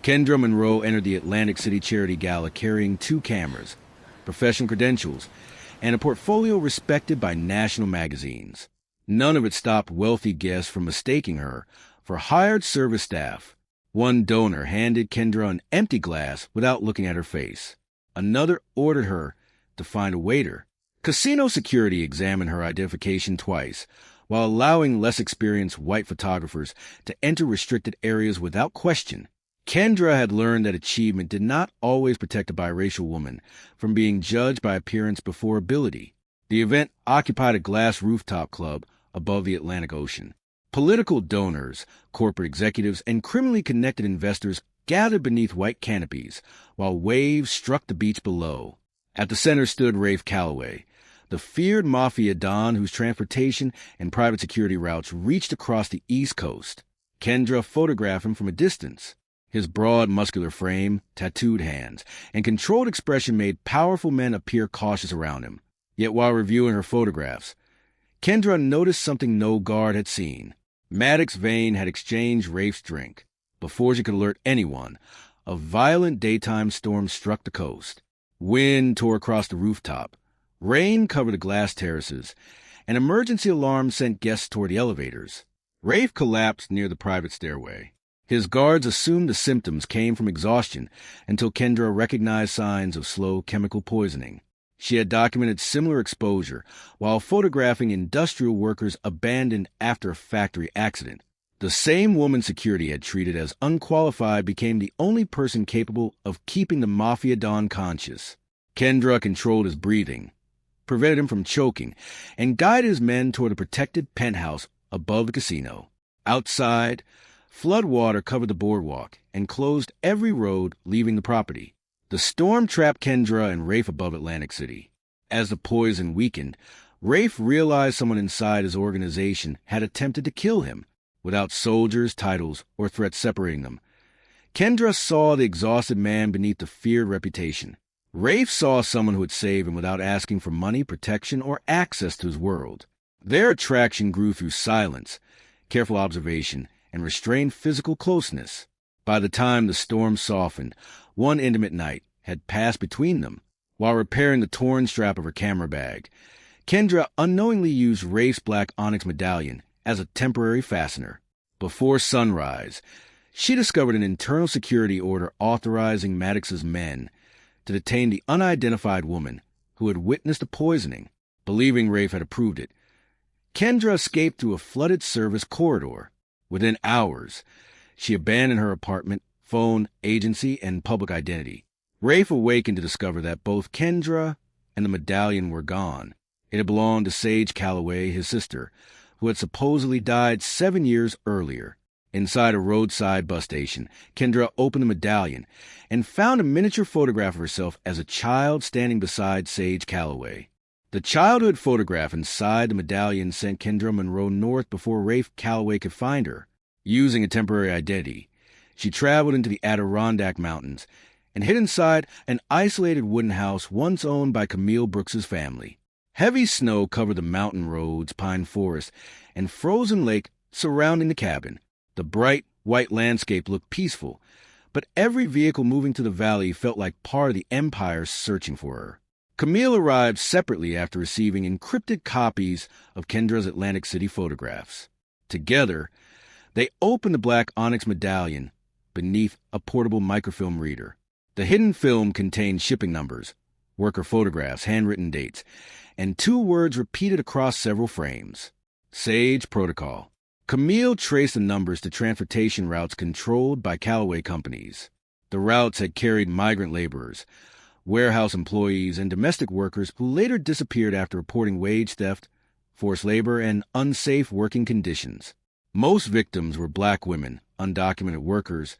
Kendra Monroe entered the Atlantic City Charity Gala carrying 2 cameras, professional credentials, and a portfolio respected by national magazines. None of it stopped wealthy guests from mistaking her for hired service staff. One donor handed Kendra an empty glass without looking at her face. Another ordered her to find a waiter. Casino security examined her identification twice, while allowing less experienced white photographers to enter restricted areas without question. Kendra had learned that achievement did not always protect a biracial woman from being judged by appearance before ability. The event occupied a glass rooftop club above the Atlantic Ocean. Political donors, corporate executives, and criminally connected investors gathered beneath white canopies, while waves struck the beach below. At the center stood Rafe Calloway, the feared Mafia Don whose transportation and private security routes reached across the East Coast. Kendra photographed him from a distance. His broad, muscular frame, tattooed hands, and controlled expression made powerful men appear cautious around him. Yet while reviewing her photographs, Kendra noticed something no guard had seen. Maddox Vane had exchanged Rafe's drink. Before she could alert anyone, a violent daytime storm struck the coast. Wind tore across the rooftop. Rain covered the glass terraces. An emergency alarm sent guests toward the elevators. Rafe collapsed near the private stairway. His guards assumed the symptoms came from exhaustion until Kendra recognized signs of slow chemical poisoning. She had documented similar exposure while photographing industrial workers abandoned after a factory accident. The same woman security had treated as unqualified became the only person capable of keeping the Mafia Don conscious. Kendra controlled his breathing, prevented him from choking, and guided his men toward a protected penthouse above the casino. Outside, flood water covered the boardwalk and closed every road leaving the property. The storm trapped Kendra and Rafe above Atlantic City. As the poison weakened, Rafe realized someone inside his organization had attempted to kill him, without soldiers, titles, or threats separating them. Kendra saw the exhausted man beneath the feared reputation. Rafe saw someone who would save him without asking for money, protection, or access to his world. Their attraction grew through silence, careful observation, and restrained physical closeness. By the time the storm softened, one intimate night had passed between them. While repairing the torn strap of her camera bag, Kendra unknowingly used Rafe's black onyx medallion as a temporary fastener. Before sunrise, she discovered an internal security order authorizing Maddox's men to detain the unidentified woman who had witnessed the poisoning. Believing Rafe had approved it, Kendra escaped through a flooded service corridor. Within hours, she abandoned her apartment, phone, agency, and public identity. Rafe awakened to discover that both Kendra and the medallion were gone. It had belonged to Sage Calloway, his sister, who had supposedly died 7 years earlier. Inside a roadside bus station, Kendra opened the medallion and found a miniature photograph of herself as a child standing beside Sage Calloway. The childhood photograph inside the medallion sent Kendra Monroe north before Rafe Calloway could find her. Using a temporary identity, she traveled into the Adirondack Mountains and hid inside an isolated wooden house once owned by Camille Brooks's family. Heavy snow covered the mountain roads, pine forest, and frozen lake surrounding the cabin. The bright, white landscape looked peaceful, but every vehicle moving to the valley felt like part of the empire searching for her. Camille arrived separately after receiving encrypted copies of Kendra's Atlantic City photographs. Together, they opened the black onyx medallion beneath a portable microfilm reader. The hidden film contained shipping numbers, worker photographs, handwritten dates, and 2 words repeated across several frames: Sage Protocol. Camille traced the numbers to transportation routes controlled by Calloway companies. The routes had carried migrant laborers, warehouse employees, and domestic workers who later disappeared after reporting wage theft, forced labor, and unsafe working conditions. Most victims were black women, undocumented workers,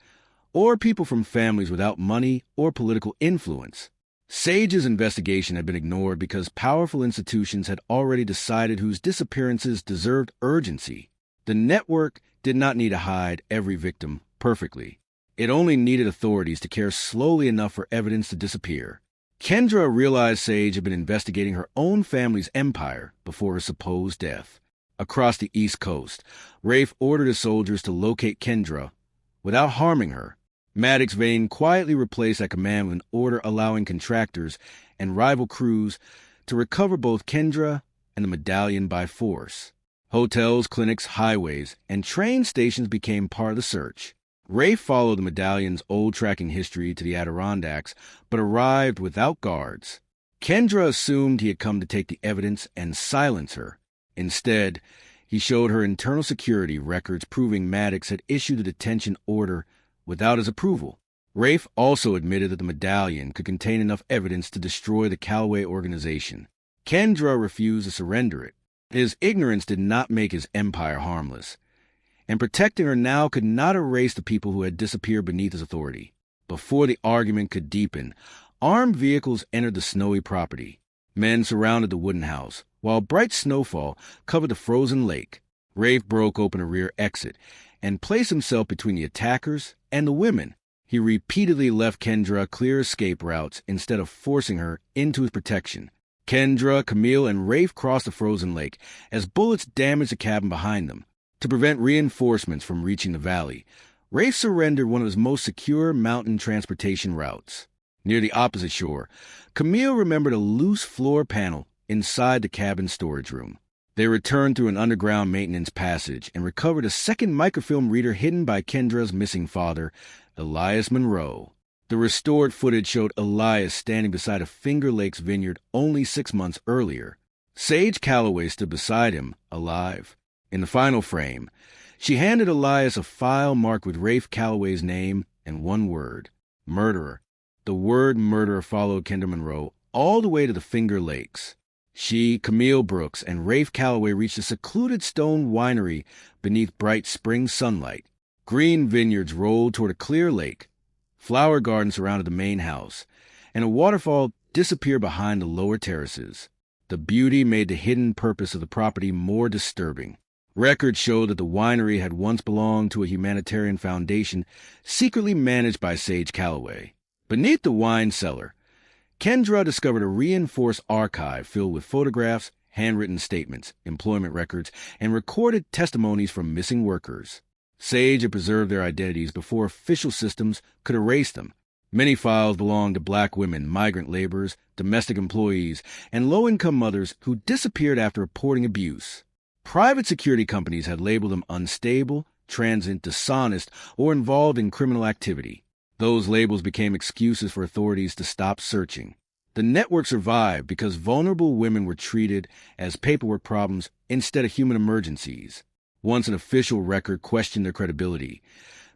or people from families without money or political influence. Sage's investigation had been ignored because powerful institutions had already decided whose disappearances deserved urgency. The network did not need to hide every victim perfectly. It only needed authorities to care slowly enough for evidence to disappear. Kendra realized Sage had been investigating her own family's empire before her supposed death. Across the East Coast, Rafe ordered his soldiers to locate Kendra without harming her. Maddox Vane quietly replaced that command with an order allowing contractors and rival crews to recover both Kendra and the medallion by force. Hotels, clinics, highways, and train stations became part of the search. Rafe followed the medallion's old tracking history to the Adirondacks, but arrived without guards. Kendra assumed he had come to take the evidence and silence her. Instead, he showed her internal security records proving Maddox had issued a detention order without his approval. Rafe also admitted that the medallion could contain enough evidence to destroy the Calloway organization. Kendra refused to surrender it. His ignorance did not make his empire harmless, and protecting her now could not erase the people who had disappeared beneath his authority. Before the argument could deepen, armed vehicles entered the snowy property. Men surrounded the wooden house, while bright snowfall covered the frozen lake. Rafe broke open a rear exit and placed himself between the attackers and the women. He repeatedly left Kendra clear escape routes instead of forcing her into his protection. Kendra, Camille, and Rafe crossed the frozen lake as bullets damaged the cabin behind them. To prevent reinforcements from reaching the valley, Rafe surrendered one of his most secure mountain transportation routes. Near the opposite shore, Camille remembered a loose floor panel inside the cabin's storage room. They returned through an underground maintenance passage and recovered a second microfilm reader hidden by Kendra's missing father, Elias Monroe. The restored footage showed Elias standing beside a Finger Lakes vineyard only 6 months earlier. Sage Calloway stood beside him, alive. In the final frame, she handed Elias a file marked with Rafe Calloway's name and one word, murderer. The word murderer followed Kendra Monroe all the way to the Finger Lakes. She, Camille Brooks, and Rafe Calloway reached a secluded stone winery beneath bright spring sunlight. Green vineyards rolled toward a clear lake. Flower gardens surrounded the main house, and a waterfall disappeared behind the lower terraces. The beauty made the hidden purpose of the property more disturbing. Records showed that the winery had once belonged to a humanitarian foundation secretly managed by Sage Calloway. Beneath the wine cellar, Kendra discovered a reinforced archive filled with photographs, handwritten statements, employment records, and recorded testimonies from missing workers. Sage had preserved their identities before official systems could erase them. Many files belonged to black women, migrant laborers, domestic employees, and low-income mothers who disappeared after reporting abuse. Private security companies had labeled them unstable, transient, dishonest, or involved in criminal activity. Those labels became excuses for authorities to stop searching. The network survived because vulnerable women were treated as paperwork problems instead of human emergencies. Once an official record questioned their credibility,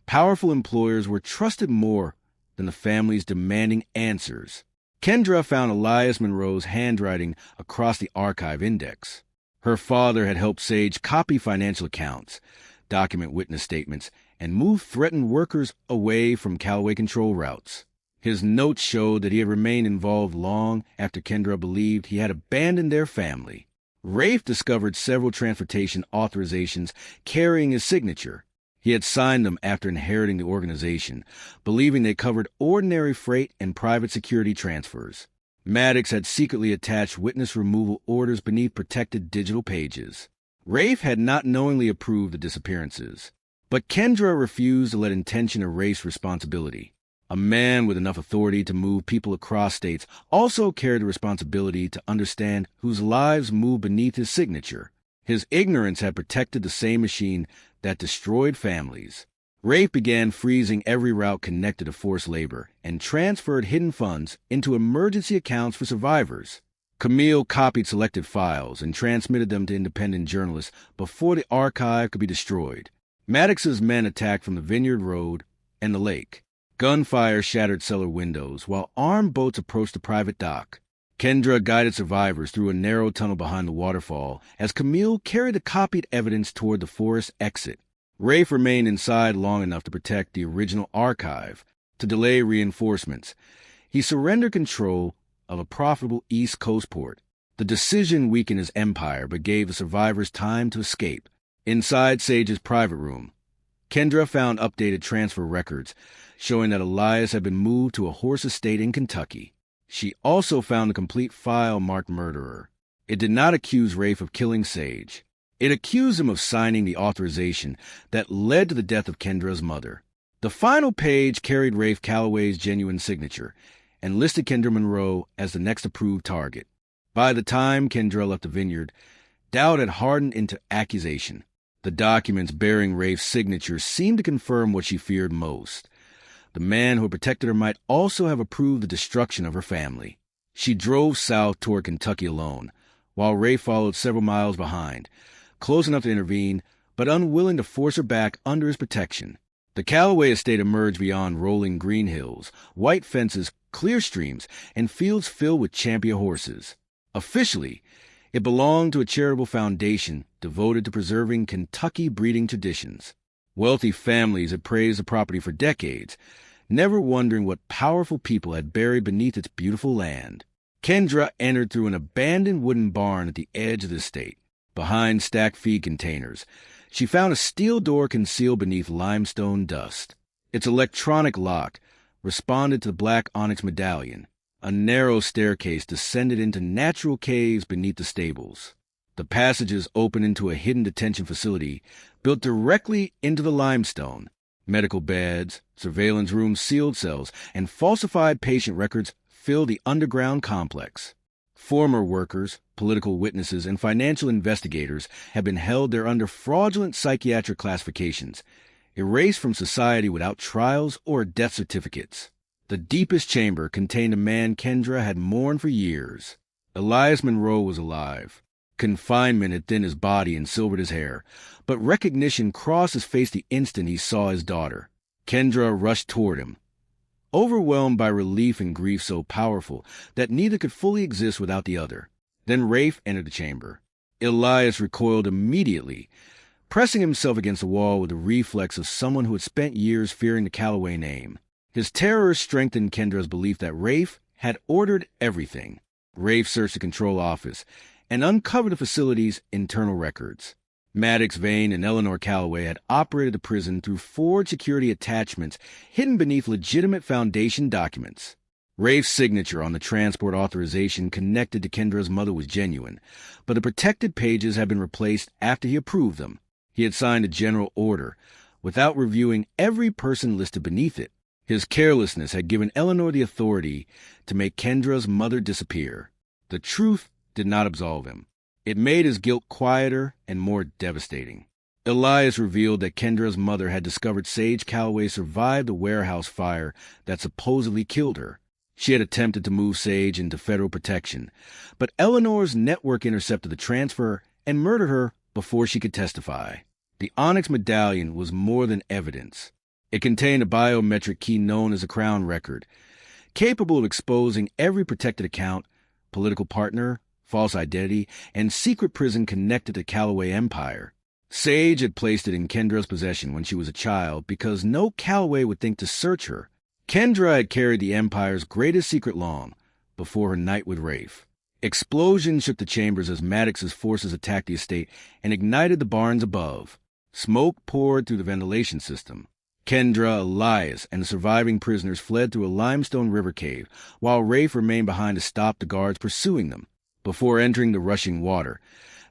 powerful employers were trusted more than the families demanding answers. Kendra found Elias Monroe's handwriting across the archive index. Her father had helped Sage copy financial accounts, document witness statements, and move threatened workers away from Calloway control routes. His notes showed that he had remained involved long after Kendra believed he had abandoned their family. Rafe discovered several transportation authorizations carrying his signature. He had signed them after inheriting the organization, believing they covered ordinary freight and private security transfers. Maddox had secretly attached witness removal orders beneath protected digital pages. Rafe had not knowingly approved the disappearances, but Kendra refused to let intention erase responsibility. A man with enough authority to move people across states also carried the responsibility to understand whose lives moved beneath his signature. His ignorance had protected the same machine that destroyed families. Rafe began freezing every route connected to forced labor and transferred hidden funds into emergency accounts for survivors. Camille copied selected files and transmitted them to independent journalists before the archive could be destroyed. Maddox's men attacked from the Vineyard Road and the lake. Gunfire shattered cellar windows, while armed boats approached the private dock. Kendra guided survivors through a narrow tunnel behind the waterfall as Camille carried the copied evidence toward the forest exit. Rafe remained inside long enough to protect the original archive. To delay reinforcements, he surrendered control of a profitable East Coast port. The decision weakened his empire but gave the survivors time to escape. Inside Sage's private room, Kendra found updated transfer records showing that Elias had been moved to a horse estate in Kentucky. She also found a complete file marked murderer. It did not accuse Rafe of killing Sage. It accused him of signing the authorization that led to the death of Kendra's mother. The final page carried Rafe Calloway's genuine signature and listed Kendra Monroe as the next approved target. By the time Kendra left the vineyard, doubt had hardened into accusation. The documents bearing Rafe's signature seemed to confirm what she feared most. The man who had protected her might also have approved the destruction of her family. She drove south toward Kentucky alone, while Rafe followed several miles behind, close enough to intervene, but unwilling to force her back under his protection. The Calloway estate emerged beyond rolling green hills, white fences, clear streams, and fields filled with champion horses. Officially, it belonged to a charitable foundation devoted to preserving Kentucky breeding traditions. Wealthy families had praised the property for decades, never wondering what powerful people had buried beneath its beautiful land. Kendra entered through an abandoned wooden barn at the edge of the estate. Behind stacked feed containers, she found a steel door concealed beneath limestone dust. Its electronic lock responded to the black onyx medallion. A narrow staircase descended into natural caves beneath the stables. The passages opened into a hidden detention facility built directly into the limestone. Medical beds, surveillance rooms, sealed cells, and falsified patient records filled the underground complex. Former workers, political witnesses, and financial investigators had been held there under fraudulent psychiatric classifications, erased from society without trials or death certificates. The deepest chamber contained a man Kendra had mourned for years. Elias Monroe was alive. Confinement had thinned his body and silvered his hair, but recognition crossed his face the instant he saw his daughter. Kendra rushed toward him, overwhelmed by relief and grief so powerful that neither could fully exist without the other. Then Rafe entered the chamber. Elias recoiled immediately, pressing himself against the wall with the reflex of someone who had spent years fearing the Calloway name. His terror strengthened Kendra's belief that Rafe had ordered everything. Rafe searched the control office and uncovered the facility's internal records. Maddox Vane and Eleanor Calloway had operated the prison through forged security attachments hidden beneath legitimate Foundation documents. Rafe's signature on the transport authorization connected to Kendra's mother was genuine, but the protected pages had been replaced after he approved them. He had signed a general order without reviewing every person listed beneath it. His carelessness had given Eleanor the authority to make Kendra's mother disappear. The truth did not absolve him. It made his guilt quieter and more devastating. Elias revealed that Kendra's mother had discovered Sage Calloway survived the warehouse fire that supposedly killed her. She had attempted to move Sage into federal protection, but Eleanor's network intercepted the transfer and murdered her before she could testify. The onyx medallion was more than evidence. It contained a biometric key known as a crown record, capable of exposing every protected account, political partner, false identity, and secret prison connected to the Calloway Empire. Sage had placed it in Kendra's possession when she was a child because no Calloway would think to search her. Kendra had carried the Empire's greatest secret long before her night with Rafe. Explosions shook the chambers as Maddox's forces attacked the estate and ignited the barns above. Smoke poured through the ventilation system. Kendra, Elias, and the surviving prisoners fled through a limestone river cave, while Rafe remained behind to stop the guards pursuing them. Before entering the rushing water,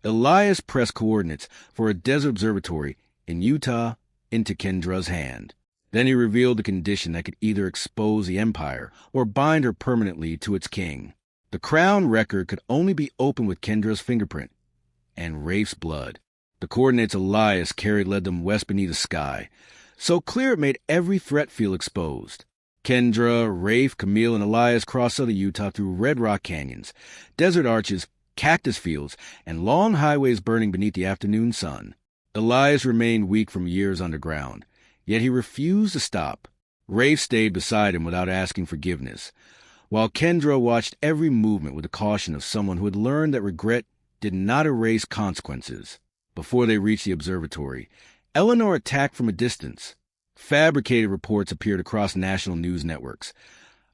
Elias pressed coordinates for a desert observatory in Utah into Kendra's hand. Then he revealed the condition that could either expose the Empire or bind her permanently to its king. The crown record could only be opened with Kendra's fingerprint and Rafe's blood. The coordinates Elias carried led them west beneath the sky, so clear it made every threat feel exposed. Kendra, Rafe, Camille, and Elias crossed southern Utah through red rock canyons, desert arches, cactus fields, and long highways burning beneath the afternoon sun. Elias remained weak from years underground, yet he refused to stop. Rafe stayed beside him without asking forgiveness, while Kendra watched every movement with the caution of someone who had learned that regret did not erase consequences. Before they reached the observatory, Eleanor attacked from a distance. Fabricated reports appeared across national news networks,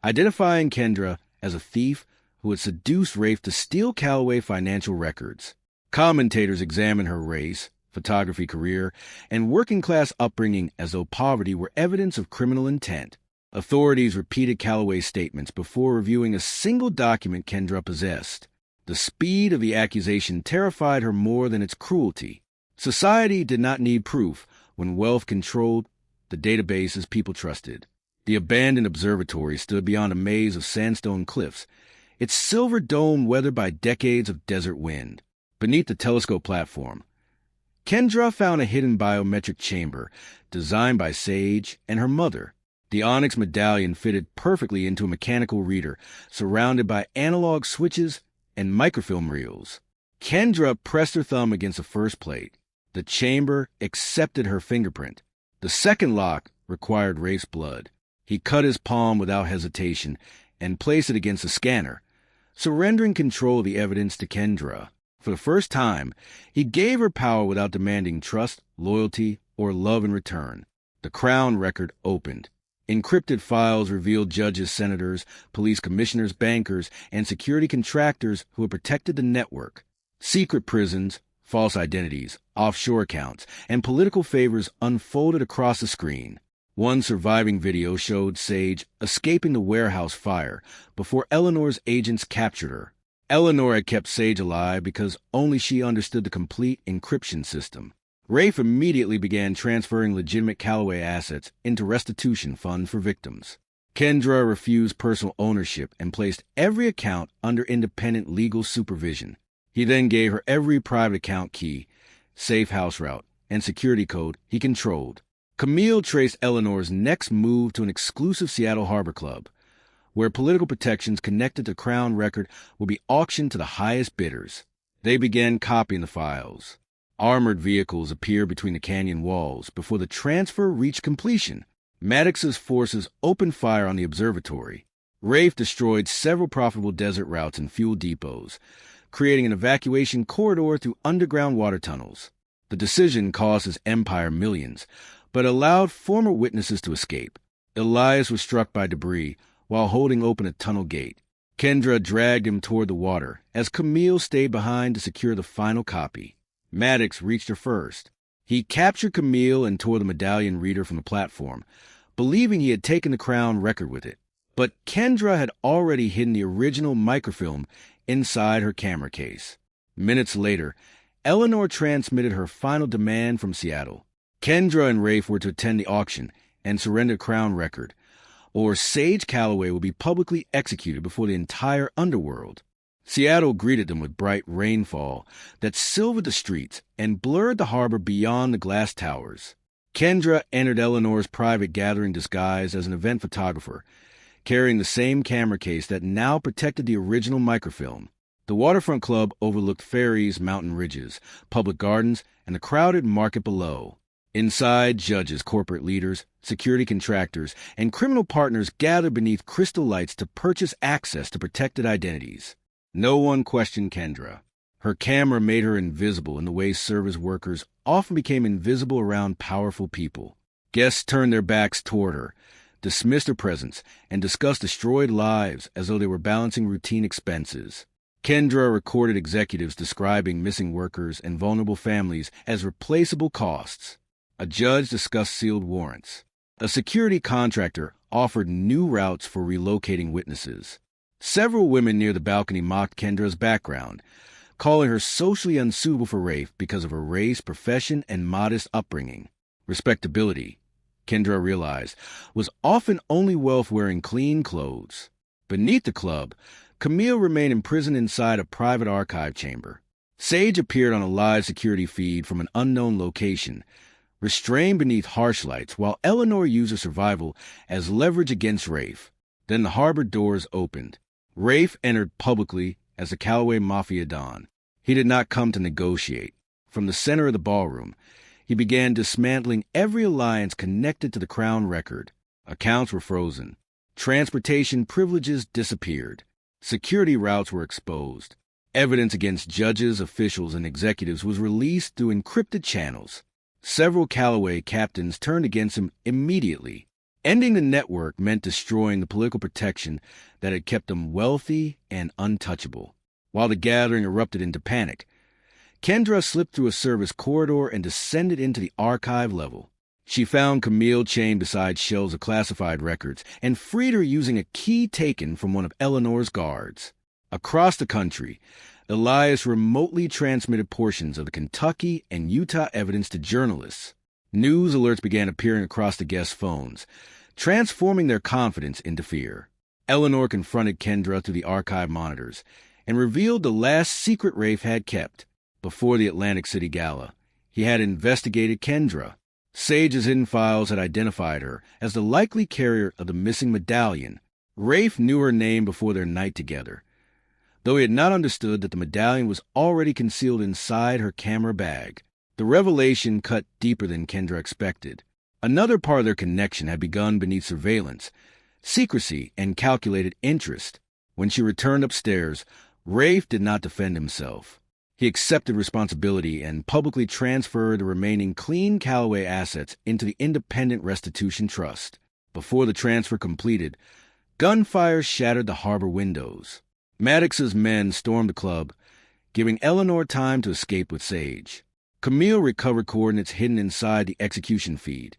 identifying Kendra as a thief who had seduced Rafe to steal Calloway financial records. Commentators examined her race, photography career, and working-class upbringing as though poverty were evidence of criminal intent. Authorities repeated Calloway's statements before reviewing a single document Kendra possessed. The speed of the accusation terrified her more than its cruelty. Society did not need proof when wealth controlled the databases people trusted. The abandoned observatory stood beyond a maze of sandstone cliffs, its silver dome weathered by decades of desert wind. Beneath the telescope platform, Kendra found a hidden biometric chamber designed by Sage and her mother. The onyx medallion fitted perfectly into a mechanical reader, surrounded by analog switches and microfilm reels. Kendra pressed her thumb against the first plate. The chamber accepted her fingerprint. The second lock required Rafe's blood. He cut his palm without hesitation and placed it against the scanner, surrendering control of the evidence to Kendra. For the first time, he gave her power without demanding trust, loyalty, or love in return. The Crown record opened. Encrypted files revealed judges, senators, police commissioners, bankers, and security contractors who had protected the network. Secret prisons, false identities, offshore accounts, and political favors unfolded across the screen. One surviving video showed Sage escaping the warehouse fire before Eleanor's agents captured her. Eleanor had kept Sage alive because only she understood the complete encryption system. Rafe immediately began transferring legitimate Calloway assets into restitution funds for victims. Kendra refused personal ownership and placed every account under independent legal supervision. He then gave her every private account key, safe house route, and security code he controlled. Camille traced Eleanor's next move to an exclusive Seattle Harbor Club, where political protections connected to Crown record would be auctioned to the highest bidders. They began copying the files. Armored vehicles appeared between the canyon walls before the transfer reached completion. Maddox's forces opened fire on the observatory. Rafe destroyed several profitable desert routes and fuel depots, creating an evacuation corridor through underground water tunnels. The decision cost his empire millions, but allowed former witnesses to escape. Elias was struck by debris while holding open a tunnel gate. Kendra dragged him toward the water as Camille stayed behind to secure the final copy. Maddox reached her first. He captured Camille and tore the medallion reader from the platform, believing he had taken the Crown record with it. But Kendra had already hidden the original microfilm inside her camera case. Minutes later, Eleanor transmitted her final demand from Seattle. Kendra and Rafe were to attend the auction and surrender Crown record, or Sage Calloway would be publicly executed before the entire underworld. Seattle greeted them with bright rainfall that silvered the streets and blurred the harbor beyond the glass towers. Kendra entered Eleanor's private gathering disguised as an event photographer, carrying the same camera case that now protected the original microfilm. The waterfront club overlooked ferries, mountain ridges, public gardens, and the crowded market below. Inside, judges, corporate leaders, security contractors, and criminal partners gathered beneath crystal lights to purchase access to protected identities. No one questioned Kendra. Her camera made her invisible in the way service workers often became invisible around powerful people. Guests turned their backs toward her, dismissed her presence, and discussed destroyed lives as though they were balancing routine expenses. Kendra recorded executives describing missing workers and vulnerable families as replaceable costs. A judge discussed sealed warrants. A security contractor offered new routes for relocating witnesses. Several women near the balcony mocked Kendra's background, calling her socially unsuitable for Rafe because of her race, profession, and modest upbringing. Respectability, Kendra realized, was often only wealth wearing clean clothes. Beneath the club, Camille remained imprisoned inside a private archive chamber. Sage appeared on a live security feed from an unknown location, restrained beneath harsh lights, while Eleanor used her survival as leverage against Rafe. Then the harbor doors opened. Rafe entered publicly as the Calloway Mafia Don. He did not come to negotiate. From the center of the ballroom, he began dismantling every alliance connected to the Crown record. Accounts were frozen. Transportation privileges disappeared. Security routes were exposed. Evidence against judges, officials, and executives was released through encrypted channels. Several Calloway captains turned against him immediately. Ending the network meant destroying the political protection that had kept them wealthy and untouchable. While the gathering erupted into panic, Kendra slipped through a service corridor and descended into the archive level. She found Camille chained beside shelves of classified records and freed her using a key taken from one of Eleanor's guards. Across the country, Elias remotely transmitted portions of the Kentucky and Utah evidence to journalists. News alerts began appearing across the guests' phones, transforming their confidence into fear. Eleanor confronted Kendra through the archive monitors and revealed the last secret Rafe had kept. Before the Atlantic City Gala, he had investigated Kendra. Sage's hidden files had identified her as the likely carrier of the missing medallion. Rafe knew her name before their night together, though he had not understood that the medallion was already concealed inside her camera bag. The revelation cut deeper than Kendra expected. Another part of their connection had begun beneath surveillance, secrecy, and calculated interest. When she returned upstairs, Rafe did not defend himself. He accepted responsibility and publicly transferred the remaining clean Calloway assets into the Independent Restitution Trust. Before the transfer completed, gunfire shattered the harbor windows. Maddox's men stormed the club, giving Eleanor time to escape with Sage. Camille recovered coordinates hidden inside the execution feed,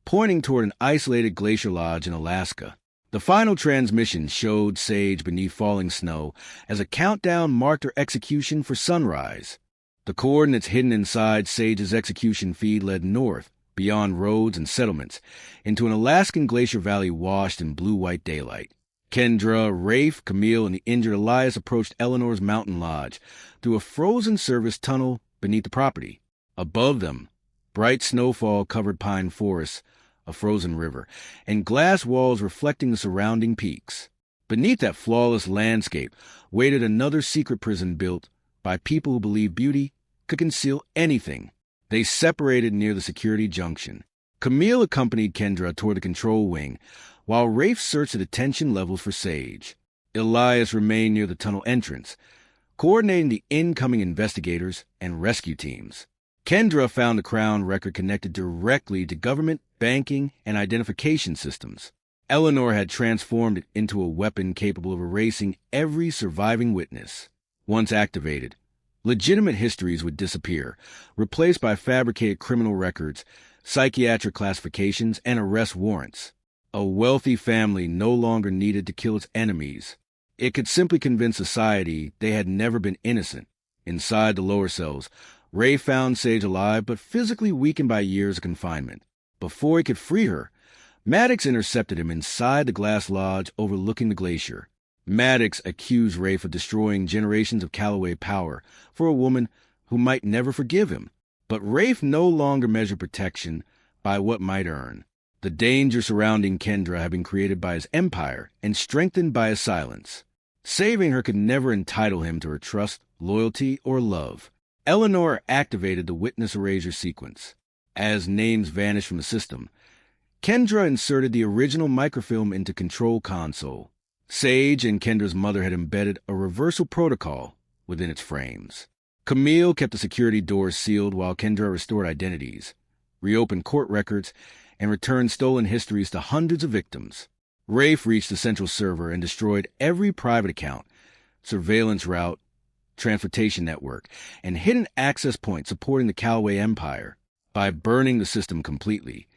pointing toward an isolated glacier lodge in Alaska. The final transmission showed Sage beneath falling snow as a countdown marked her execution for sunrise. The coordinates hidden inside Sage's execution feed led north, beyond roads and settlements, into an Alaskan glacier valley washed in blue-white daylight. Kendra, Rafe, Camille, and the injured Elias approached Eleanor's mountain lodge through a frozen service tunnel beneath the property. Above them, bright snowfall-covered pine forests, a frozen river, and glass walls reflecting the surrounding peaks. Beneath that flawless landscape waited another secret prison built by people who believed beauty could conceal anything. They separated near the security junction. Camille accompanied Kendra toward the control wing, while Rafe searched the detention levels for Sage. Elias remained near the tunnel entrance, coordinating the incoming investigators and rescue teams. Kendra found the Crown record connected directly to government, banking, and identification systems. Eleanor had transformed it into a weapon capable of erasing every surviving witness. Once activated, legitimate histories would disappear, replaced by fabricated criminal records, psychiatric classifications, and arrest warrants. A wealthy family no longer needed to kill its enemies. It could simply convince society they had never been innocent. Inside the lower cells, Ray found Sage alive but physically weakened by years of confinement. Before he could free her, Maddox intercepted him inside the glass lodge overlooking the glacier. Maddox accused Rafe of destroying generations of Calloway power for a woman who might never forgive him. But Rafe no longer measured protection by what might earn. The danger surrounding Kendra had been created by his empire and strengthened by his silence. Saving her could never entitle him to her trust, loyalty, or love. Eleanor activated the witness erasure sequence. As names vanished from the system, Kendra inserted the original microfilm into control console. Sage and Kendra's mother had embedded a reversal protocol within its frames. Camille kept the security doors sealed while Kendra restored identities, reopened court records, and returned stolen histories to hundreds of victims. Rafe reached the central server and destroyed every private account, surveillance route, transportation network, and hidden access point supporting the Calloway Empire. By burning the system completely,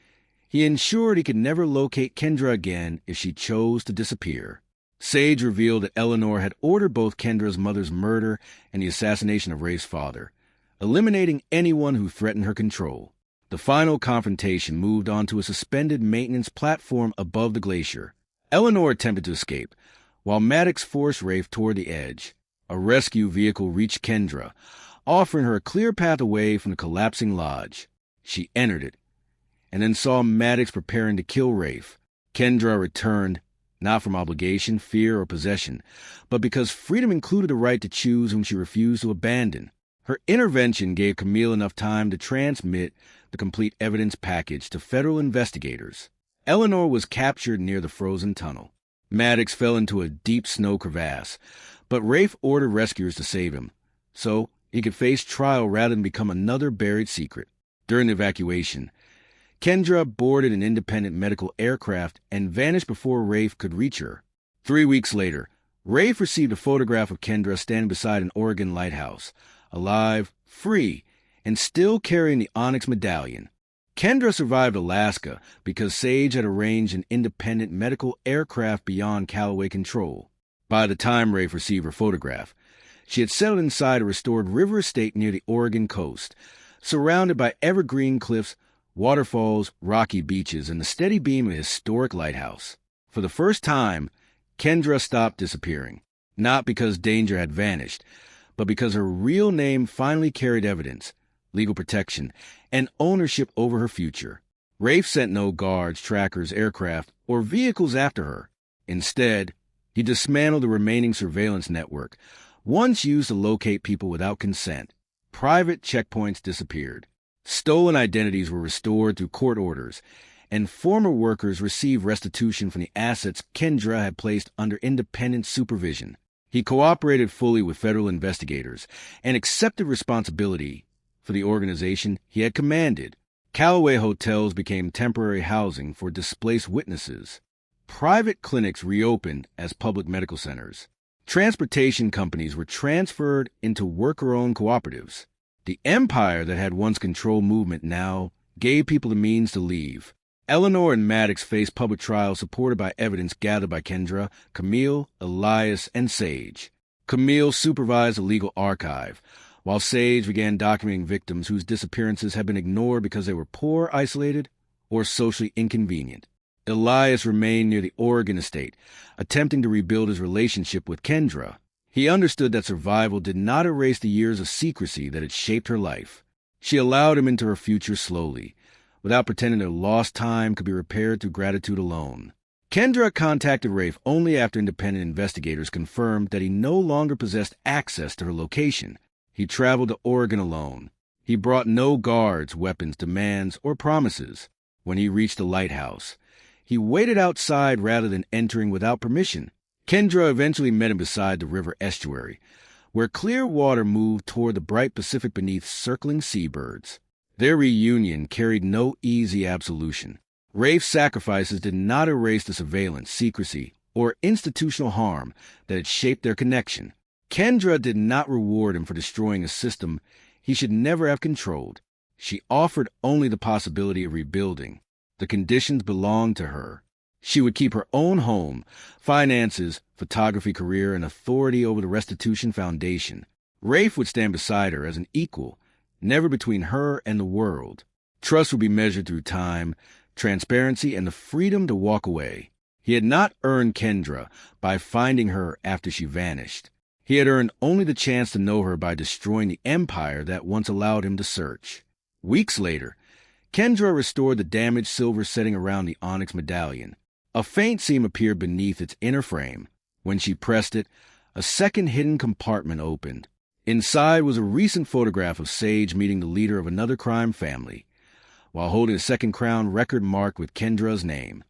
he ensured he could never locate Kendra again if she chose to disappear. Sage revealed that Eleanor had ordered both Kendra's mother's murder and the assassination of Rafe's father, eliminating anyone who threatened her control. The final confrontation moved onto a suspended maintenance platform above the glacier. Eleanor attempted to escape, while Maddox forced Rafe toward the edge. A rescue vehicle reached Kendra, offering her a clear path away from the collapsing lodge. She entered it, and then saw Maddox preparing to kill Rafe. Kendra returned, not from obligation, fear, or possession, but because freedom included the right to choose whom she refused to abandon. Her intervention gave Camille enough time to transmit the complete evidence package to federal investigators. Eleanor was captured near the frozen tunnel. Maddox fell into a deep snow crevasse, but Rafe ordered rescuers to save him, so he could face trial rather than become another buried secret. During the evacuation, Kendra boarded an independent medical aircraft and vanished before Rafe could reach her. 3 weeks later, Rafe received a photograph of Kendra standing beside an Oregon lighthouse, alive, free, and still carrying the onyx medallion. Kendra survived Alaska because Sage had arranged an independent medical aircraft beyond Calloway control. By the time Rafe received her photograph, she had settled inside a restored river estate near the Oregon coast, surrounded by evergreen cliffs waterfalls, rocky beaches, and the steady beam of a historic lighthouse. For the first time, Kendra stopped disappearing, not because danger had vanished, but because her real name finally carried evidence, legal protection, and ownership over her future. Rafe sent no guards, trackers, aircraft, or vehicles after her. Instead, he dismantled the remaining surveillance network, once used to locate people without consent. Private checkpoints disappeared. Stolen identities were restored through court orders, and former workers received restitution from the assets Kendra had placed under independent supervision. He cooperated fully with federal investigators and accepted responsibility for the organization he had commanded. Calloway hotels became temporary housing for displaced witnesses. Private clinics reopened as public medical centers. Transportation companies were transferred into worker-owned cooperatives. The empire that had once controlled movement now gave people the means to leave. Eleanor and Maddox faced public trials supported by evidence gathered by Kendra, Camille, Elias, and Sage. Camille supervised the legal archive, while Sage began documenting victims whose disappearances had been ignored because they were poor, isolated, or socially inconvenient. Elias remained near the Oregon estate, attempting to rebuild his relationship with Kendra. He understood that survival did not erase the years of secrecy that had shaped her life. She allowed him into her future slowly, without pretending that lost time could be repaired through gratitude alone. Kendra contacted Rafe only after independent investigators confirmed that he no longer possessed access to her location. He traveled to Oregon alone. He brought no guards, weapons, demands, or promises. When he reached the lighthouse, he waited outside rather than entering without permission. Kendra eventually met him beside the river estuary, where clear water moved toward the bright Pacific beneath circling seabirds. Their reunion carried no easy absolution. Rafe's sacrifices did not erase the surveillance, secrecy, or institutional harm that had shaped their connection. Kendra did not reward him for destroying a system he should never have controlled. She offered only the possibility of rebuilding. The conditions belonged to her. She would keep her own home, finances, photography career, and authority over the Restitution Foundation. Rafe would stand beside her as an equal, never between her and the world. Trust would be measured through time, transparency, and the freedom to walk away. He had not earned Kendra by finding her after she vanished. He had earned only the chance to know her by destroying the empire that once allowed him to search. Weeks later, Kendra restored the damaged silver setting around the onyx medallion. A faint seam appeared beneath its inner frame. When she pressed it, a second hidden compartment opened. Inside was a recent photograph of Sage meeting the leader of another crime family, while holding a second crown record marked with Kendra's name.